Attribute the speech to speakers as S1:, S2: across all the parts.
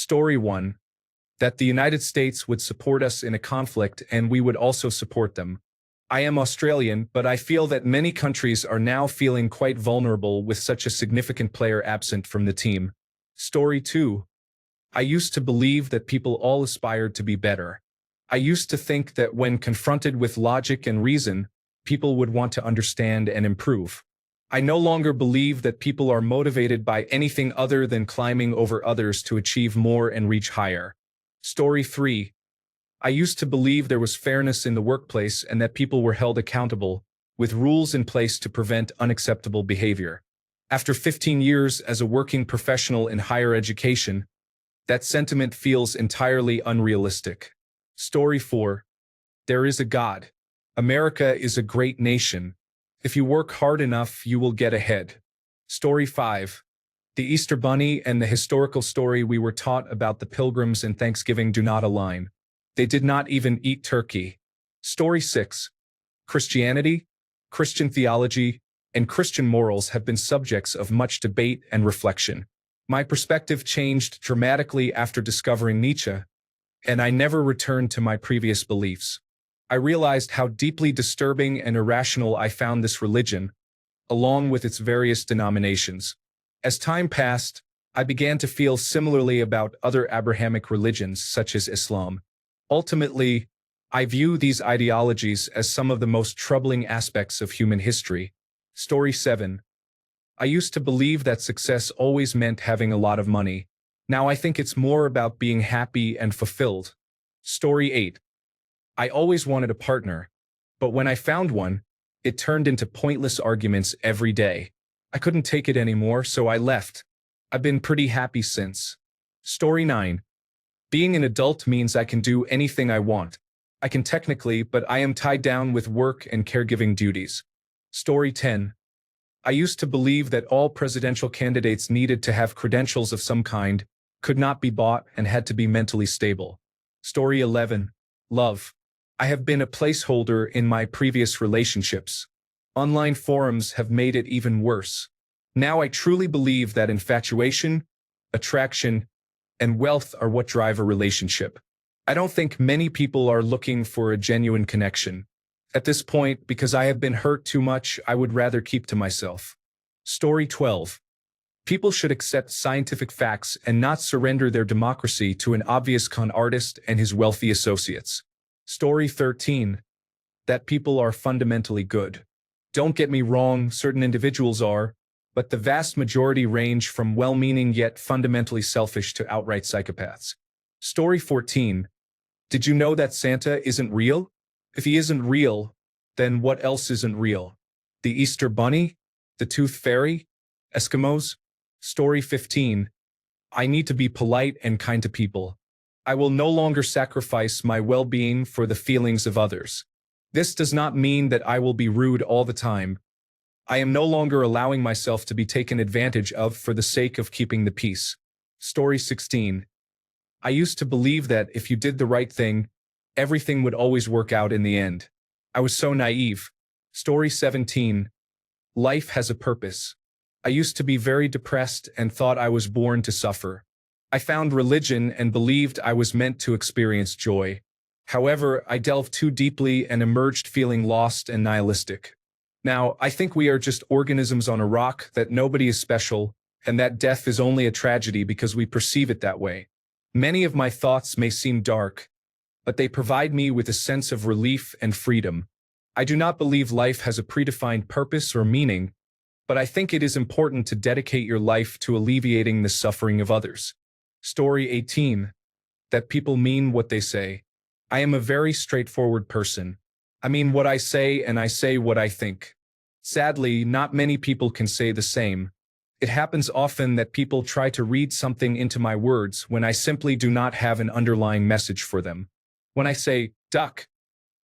S1: Story 1. That the United States would support us in a conflict and we would also support them. I am Australian, but I feel that many countries are now feeling quite vulnerable with such a significant player absent from the team. Story 2. I used to believe that people all aspired to be better. I used to think that when confronted with logic and reason, people would want to understand and improve. I no longer believe that people are motivated by anything other than climbing over others to achieve more and reach higher. Story 3. I used to believe there was fairness in the workplace and that people were held accountable, with rules in place to prevent unacceptable behavior. After 15 years as a working professional in higher education, that sentiment feels entirely unrealistic. Story 4. There is a God. America is a great nation. If you work hard enough, you will get ahead. Story 5. The Easter Bunny and the historical story we were taught about the Pilgrims and Thanksgiving do not align. They did not even eat turkey. Story 6. Christianity, Christian theology, and Christian morals have been subjects of much debate and reflection. My perspective changed dramatically after discovering Nietzsche, and I never returned to my previous beliefs. I realized how deeply disturbing and irrational I found this religion, along with its various denominations. As time passed, I began to feel similarly about other Abrahamic religions such as Islam. Ultimately, I view these ideologies as some of the most troubling aspects of human history. Story 7. I used to believe that success always meant having a lot of money. Now I think it's more about being happy and fulfilled. Story 8. I always wanted a partner, but when I found one, it turned into pointless arguments every day. I couldn't take it anymore, so I left. I've been pretty happy since. Story 9. Being an adult means I can do anything I want. I can technically, but I am tied down with work and caregiving duties. Story 10. I used to believe that all presidential candidates needed to have credentials of some kind, could not be bought, and had to be mentally stable. Story 11. Love. I have been a placeholder in my previous relationships. Online forums have made it even worse. Now I truly believe that infatuation, attraction, and wealth are what drive a relationship. I don't think many people are looking for a genuine connection. At this point, because I have been hurt too much, I would rather keep to myself. Story 12. People should accept scientific facts and not surrender their democracy to an obvious con artist and his wealthy associates. Story 13. That people are fundamentally good. Don't get me wrong, certain individuals are, but the vast majority range from well-meaning yet fundamentally selfish to outright psychopaths. Story 14. Did you know that Santa isn't real? If he isn't real, then what else isn't real? The Easter Bunny? The Tooth Fairy? Eskimos? Story 15. I need to be polite and kind to people. I will no longer sacrifice my well-being for the feelings of others. This does not mean that I will be rude all the time. I am no longer allowing myself to be taken advantage of for the sake of keeping the peace. Story 16. I used to believe that if you did the right thing, everything would always work out in the end. I was so naive. Story 17. Life has a purpose. I used to be very depressed and thought I was born to suffer. I found religion and believed I was meant to experience joy. However, I delved too deeply and emerged feeling lost and nihilistic. Now, I think we are just organisms on a rock, that nobody is special, and that death is only a tragedy because we perceive it that way. Many of my thoughts may seem dark, but they provide me with a sense of relief and freedom. I do not believe life has a predefined purpose or meaning, but I think it is important to dedicate your life to alleviating the suffering of others. Story 18. That people mean what they say. I am a very straightforward person. I mean what I say and I say what I think. Sadly, not many people can say the same. It happens often that people try to read something into my words when I simply do not have an underlying message for them. When I say, duck,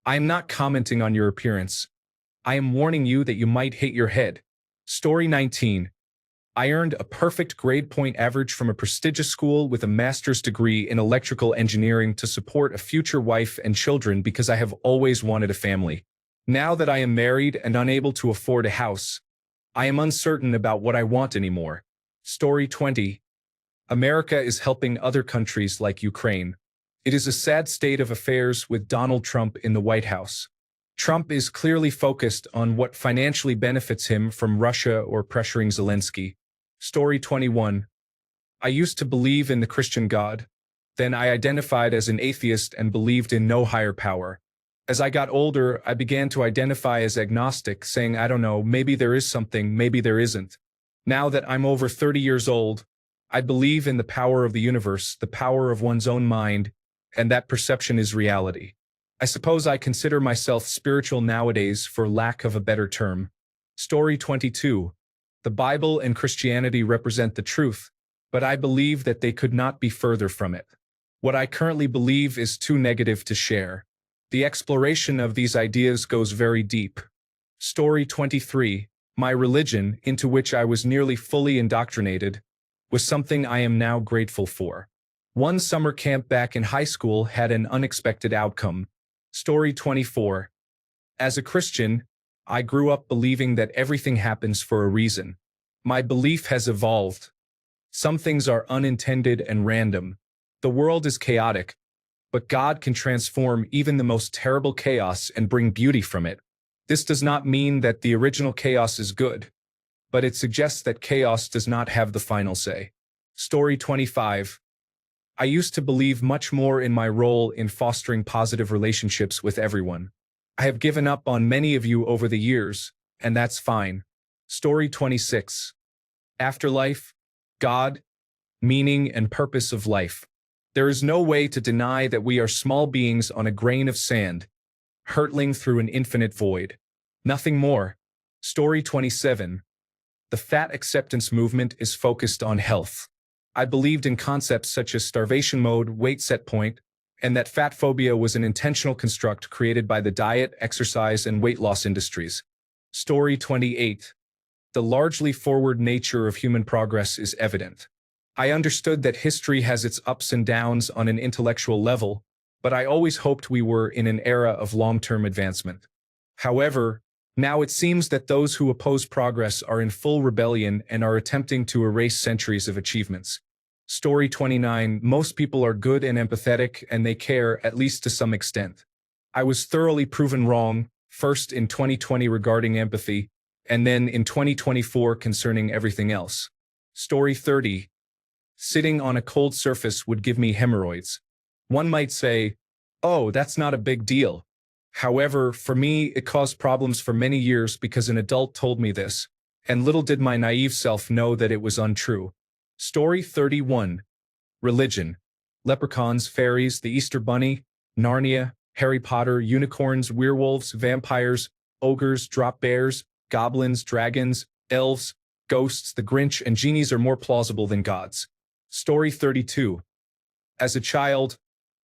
S1: I am not commenting on your appearance. I am warning you that you might hit your head. Story 19. I earned a perfect grade point average from a prestigious school with a master's degree in electrical engineering to support a future wife and children because I have always wanted a family. Now that I am married and unable to afford a house, I am uncertain about what I want anymore. Story 20. America is helping other countries like Ukraine. It is a sad state of affairs with Donald Trump in the White House. Trump is clearly focused on what financially benefits him from Russia or pressuring Zelensky. Story 21. I used to believe in the Christian God. Then I identified as an atheist and believed in no higher power. As I got older, I began to identify as agnostic, saying, I don't know, maybe there is something, maybe there isn't. Now that I'm over 30 years old, I believe in the power of the universe, the power of one's own mind, and that perception is reality. I suppose I consider myself spiritual nowadays, for lack of a better term. Story 22. The Bible and Christianity represent the truth, but I believe that they could not be further from it. What I currently believe is too negative to share. The exploration of these ideas goes very deep. Story 23. My religion, into which I was nearly fully indoctrinated, was something I am now grateful for. One summer camp back in high school had an unexpected outcome. Story 24. As a Christian, I grew up believing that everything happens for a reason. My belief has evolved. Some things are unintended and random. The world is chaotic, but God can transform even the most terrible chaos and bring beauty from it. This does not mean that the original chaos is good, but it suggests that chaos does not have the final say. Story 25. I used to believe much more in my role in fostering positive relationships with everyone. I have given up on many of you over the years, and that's fine. Story 26. Afterlife, God, meaning and purpose of life. There is no way to deny that we are small beings on a grain of sand, hurtling through an infinite void. Nothing more. Story 27. The fat acceptance movement is focused on health. I believed in concepts such as starvation mode, weight set point, and that fat phobia was an intentional construct created by the diet, exercise, and weight loss industries. Story 28. The largely forward nature of human progress is evident. I understood that history has its ups and downs on an intellectual level, but I always hoped we were in an era of long-term advancement. However, now it seems that those who oppose progress are in full rebellion and are attempting to erase centuries of achievements. Story 29. Most people are good and empathetic, and they care, at least to some extent. I was thoroughly proven wrong, first in 2020 regarding empathy, and then in 2024 concerning everything else. Story 30. Sitting on a cold surface would give me hemorrhoids. One might say, oh, that's not a big deal. However, for me, it caused problems for many years because an adult told me this, and little did my naive self know that it was untrue. Story 31. Religion. Leprechauns, fairies, the Easter Bunny, Narnia, Harry Potter, unicorns, werewolves, vampires, ogres, drop bears, goblins, dragons, elves, ghosts, the Grinch, and genies are more plausible than gods. Story 32. As a child,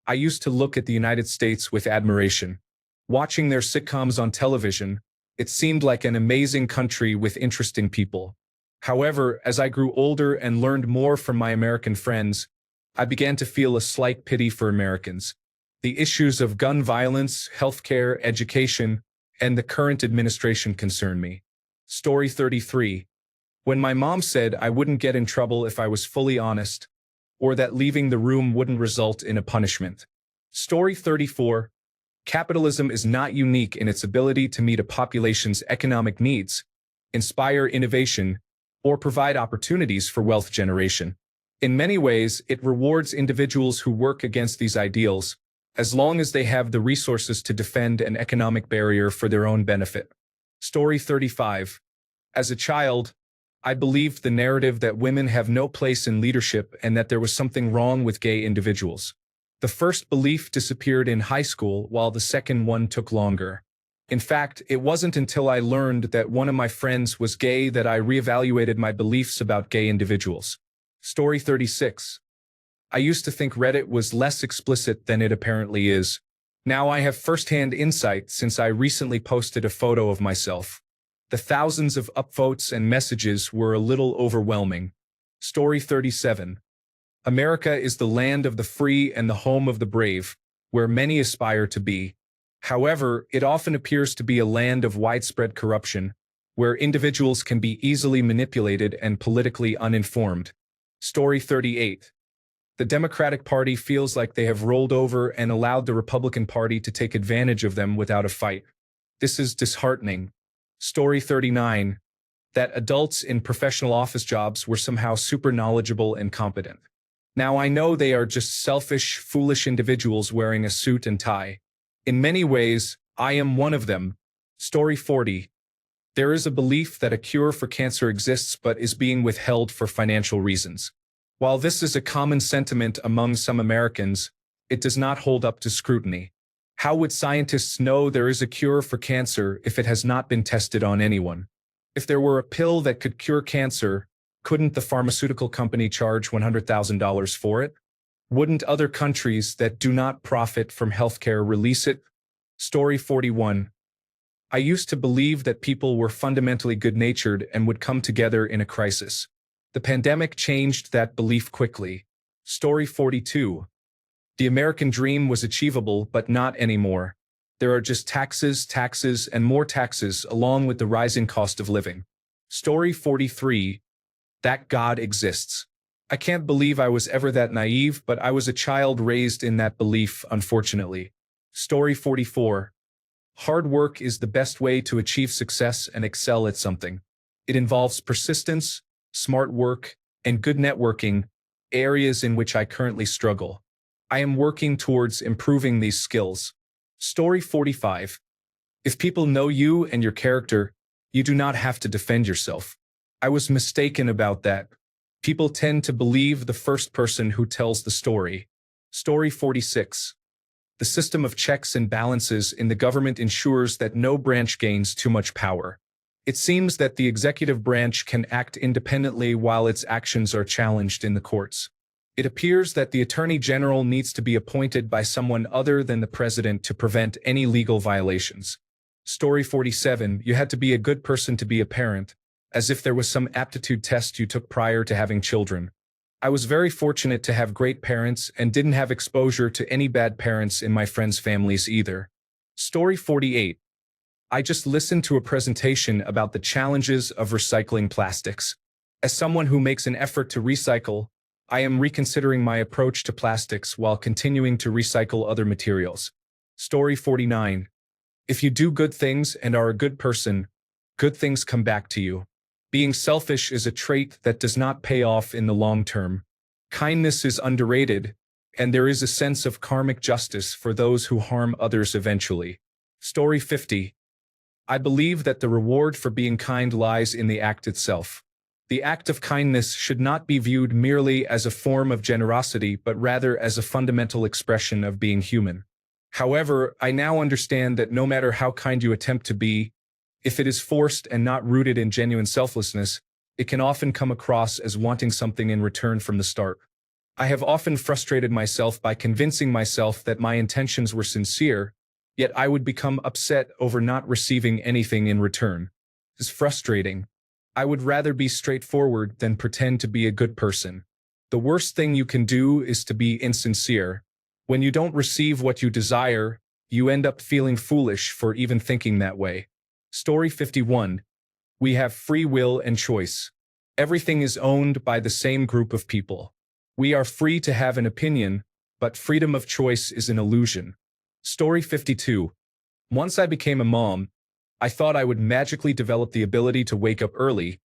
S1: I used to look at the United States with admiration. Watching their sitcoms on television, it seemed like an amazing country with interesting people. However, as I grew older and learned more from my American friends, I began to feel a slight pity for Americans. The issues of gun violence, healthcare, education, and the current administration concern me. Story 33. When my mom said I wouldn't get in trouble if I was fully honest, or that leaving the room wouldn't result in a punishment. Story 34. Capitalism is not unique in its ability to meet a population's economic needs, inspire innovation, or provide opportunities for wealth generation. In many ways, it rewards individuals who work against these ideals, as long as they have the resources to defend an economic barrier for their own benefit. Story 35. As a child, I believed the narrative that women have no place in leadership and that there was something wrong with gay individuals. The first belief disappeared in high school, while the second one took longer. In fact, it wasn't until I learned that one of my friends was gay that I reevaluated my beliefs about gay individuals. Story 36. I used to think Reddit was less explicit than it apparently is. Now I have first-hand insight since I recently posted a photo of myself. The thousands of upvotes and messages were a little overwhelming. Story 37. America is the land of the free and the home of the brave, where many aspire to be. However, it often appears to be a land of widespread corruption, where individuals can be easily manipulated and politically uninformed. Story 38. The Democratic Party feels like they have rolled over and allowed the Republican Party to take advantage of them without a fight. This is disheartening. Story 39. That adults in professional office jobs were somehow super knowledgeable and competent. Now I know they are just selfish, foolish individuals wearing a suit and tie. In many ways, I am one of them. Story 40. There is a belief that a cure for cancer exists but is being withheld for financial reasons. While this is a common sentiment among some Americans, it does not hold up to scrutiny. How would scientists know there is a cure for cancer if it has not been tested on anyone? If there were a pill that could cure cancer, couldn't the pharmaceutical company charge $100,000 for it? Wouldn't other countries that do not profit from healthcare release it? Story 41. I used to believe that people were fundamentally good-natured and would come together in a crisis. The pandemic changed that belief quickly. Story 42. The American dream was achievable, but not anymore. There are just taxes, taxes, and more taxes, along with the rising cost of living. Story 43. That God exists. I can't believe I was ever that naive, but I was a child raised in that belief, unfortunately. Story 44. Hard work is the best way to achieve success and excel at something. It involves persistence, smart work, and good networking, areas in which I currently struggle. I am working towards improving these skills. Story 45. If people know you and your character, you do not have to defend yourself. I was mistaken about that. People tend to believe the first person who tells the story. Story 46. The system of checks and balances in the government ensures that no branch gains too much power. It seems that the executive branch can act independently while its actions are challenged in the courts. It appears that the Attorney General needs to be appointed by someone other than the President to prevent any legal violations. Story 47. You had to be a good person to be a parent, as if there was some aptitude test you took prior to having children. I was very fortunate to have great parents and didn't have exposure to any bad parents in my friends' families either. Story 48. I just listened to a presentation about the challenges of recycling plastics. As someone who makes an effort to recycle, I am reconsidering my approach to plastics while continuing to recycle other materials. Story 49. If you do good things and are a good person, good things come back to you. Being selfish is a trait that does not pay off in the long term. Kindness is underrated, and there is a sense of karmic justice for those who harm others eventually. Story 50. I believe that the reward for being kind lies in the act itself. The act of kindness should not be viewed merely as a form of generosity, but rather as a fundamental expression of being human. However, I now understand that no matter how kind you attempt to be, if it is forced and not rooted in genuine selflessness, it can often come across as wanting something in return from the start. I have often frustrated myself by convincing myself that my intentions were sincere, yet I would become upset over not receiving anything in return. It's frustrating. I would rather be straightforward than pretend to be a good person. The worst thing you can do is to be insincere. When you don't receive what you desire, you end up feeling foolish for even thinking that way. Story 51. We have free will and choice. Everything is owned by the same group of people. We are free to have an opinion, but freedom of choice is an illusion. Story 52. Once I became a mom, I thought I would magically develop the ability to wake up early,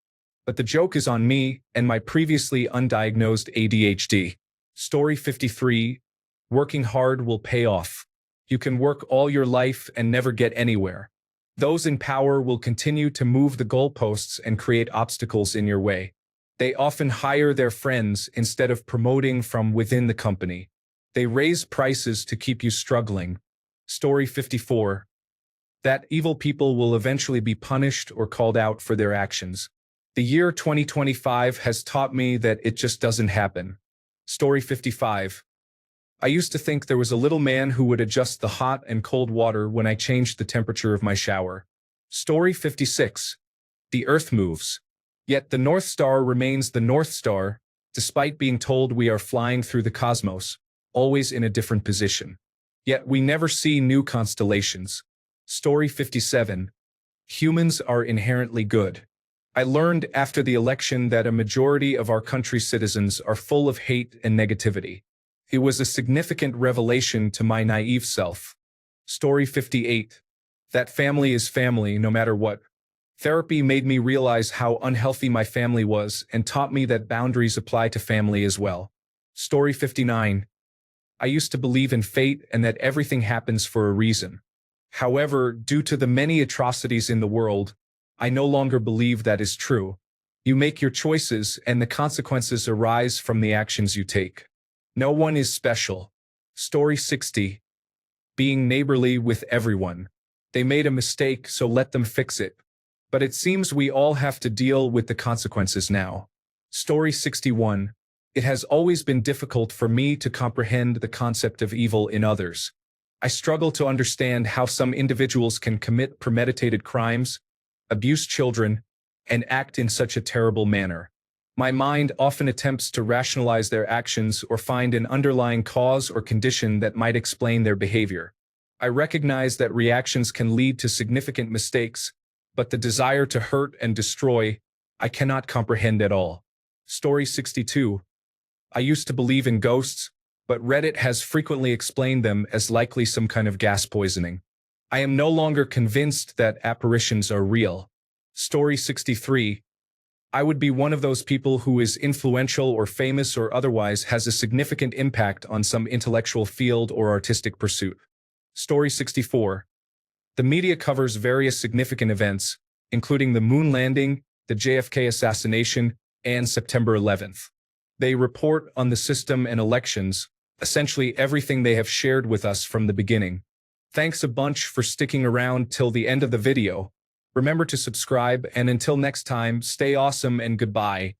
S1: but the joke is on me and my previously undiagnosed ADHD. Story 53. Working hard will pay off. You can work all your life and never get anywhere. Those in power will continue to move the goalposts and create obstacles in your way. They often hire their friends instead of promoting from within the company. They raise prices to keep you struggling. Story 54. That evil people will eventually be punished or called out for their actions. The year 2025 has taught me that it just doesn't happen. Story 55. I used to think there was a little man who would adjust the hot and cold water when I changed the temperature of my shower. Story 56. The Earth moves. Yet the North Star remains the North Star, despite being told we are flying through the cosmos, always in a different position. Yet we never see new constellations. Story 57. Humans are inherently good. I learned after the election that a majority of our country's citizens are full of hate and negativity. It was a significant revelation to my naive self. Story 58. That family is family no matter what. Therapy made me realize how unhealthy my family was and taught me that boundaries apply to family as well. Story 59. I used to believe in fate and that everything happens for a reason. However, due to the many atrocities in the world, I no longer believe that is true. You make your choices and the consequences arise from the actions you take. No one is special. Story 60. Being neighborly with everyone. They made a mistake, so let them fix it. But it seems we all have to deal with the consequences now. Story 61. It has always been difficult for me to comprehend the concept of evil in others. I struggle to understand how some individuals can commit premeditated crimes, abuse children, and act in such a terrible manner. My mind often attempts to rationalize their actions or find an underlying cause or condition that might explain their behavior. I recognize that reactions can lead to significant mistakes, but the desire to hurt and destroy, I cannot comprehend at all. Story 62. I used to believe in ghosts, but Reddit has frequently explained them as likely some kind of gas poisoning. I am no longer convinced that apparitions are real. Story 63. I would be one of those people who is influential or famous or otherwise has a significant impact on some intellectual field or artistic pursuit. Story 64. The media covers various significant events, including the moon landing, the JFK assassination, and September 11th. They report on the system and elections, essentially everything they have shared with us from the beginning. Thanks a bunch for sticking around till the end of the video. Remember to subscribe, and until next time, stay awesome and goodbye.